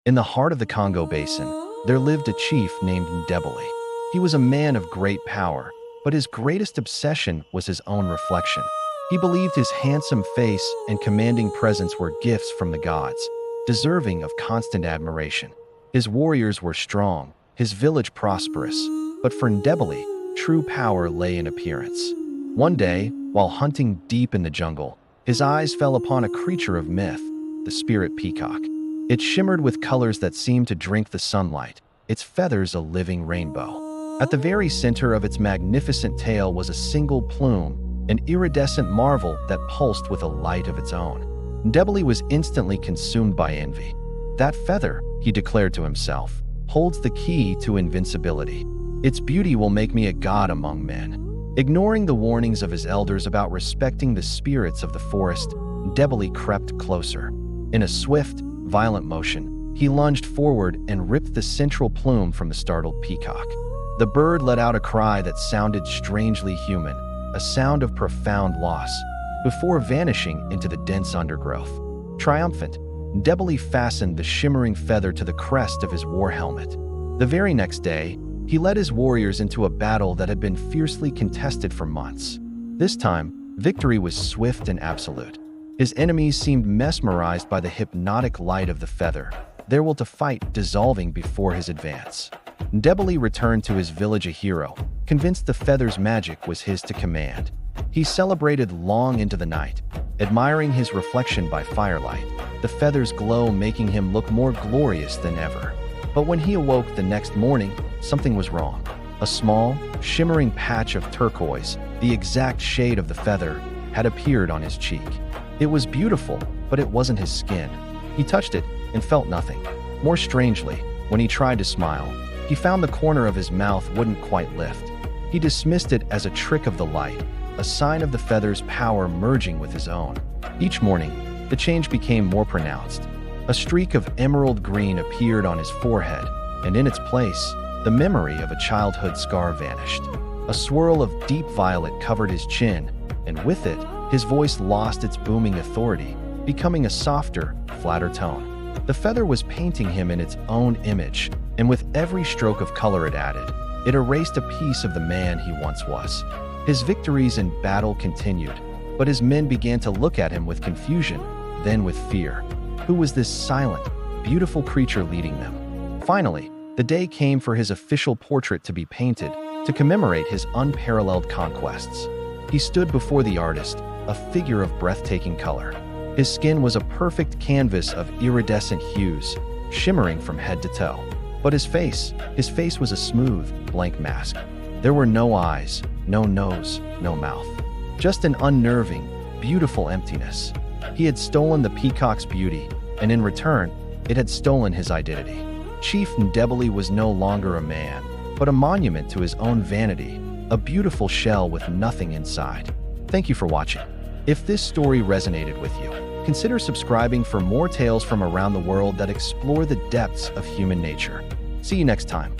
In the heart of the Congo Basin, there lived a chief named Ndebele. He was a man of great power, but his greatest obsession was his own reflection. He believed his handsome face and commanding presence were gifts from the gods, deserving of constant admiration. His warriors were strong, his village prosperous, but for Ndebele, true power lay in appearance. One day, while hunting deep in the jungle, his eyes fell upon a creature of myth, the spirit peacock. It shimmered with colors that seemed to drink the sunlight, its feathers a living rainbow. At the very center of its magnificent tail was a single plume, an iridescent marvel that pulsed with a light of its own. Ndebele was instantly consumed by envy. That feather, he declared to himself, holds the key to invincibility. Its beauty will make me a god among men. Ignoring the warnings of his elders about respecting the spirits of the forest, Ndebele crept closer. In a swift, violent motion, he lunged forward and ripped the central plume from the startled peacock. The bird let out a cry that sounded strangely human, a sound of profound loss, before vanishing into the dense undergrowth. Triumphant, Ndebele fastened the shimmering feather to the crest of his war helmet. The very next day, he led his warriors into a battle that had been fiercely contested for months. This time, victory was swift and absolute. His enemies seemed mesmerized by the hypnotic light of the feather, their will to fight dissolving before his advance. Ndebele returned to his village a hero, convinced the feather's magic was his to command. He celebrated long into the night, admiring his reflection by firelight, the feather's glow making him look more glorious than ever. But when he awoke the next morning, something was wrong. A small, shimmering patch of turquoise, the exact shade of the feather, had appeared on his cheek. It was beautiful, but it wasn't his skin. He touched it and felt nothing. More strangely, when he tried to smile, he found the corner of his mouth wouldn't quite lift. He dismissed it as a trick of the light, a sign of the feather's power merging with his own. Each morning, the change became more pronounced. A streak of emerald green appeared on his forehead, and in its place, the memory of a childhood scar vanished. A swirl of deep violet covered his chin, and with it, his voice lost its booming authority, becoming a softer, flatter tone. The feather was painting him in its own image, and with every stroke of color it added, it erased a piece of the man he once was. His victories in battle continued, but his men began to look at him with confusion, then with fear. Who was this silent, beautiful creature leading them? Finally, the day came for his official portrait to be painted to commemorate his unparalleled conquests. He stood before the artist, a figure of breathtaking color. His skin was a perfect canvas of iridescent hues, shimmering from head to toe. But his face was a smooth, blank mask. There were no eyes, no nose, no mouth. Just an unnerving, beautiful emptiness. He had stolen the peacock's beauty, and in return, it had stolen his identity. Chief Ndebele was no longer a man, but a monument to his own vanity, a beautiful shell with nothing inside. Thank you for watching. If this story resonated with you, consider subscribing for more tales from around the world that explore the depths of human nature. See you next time.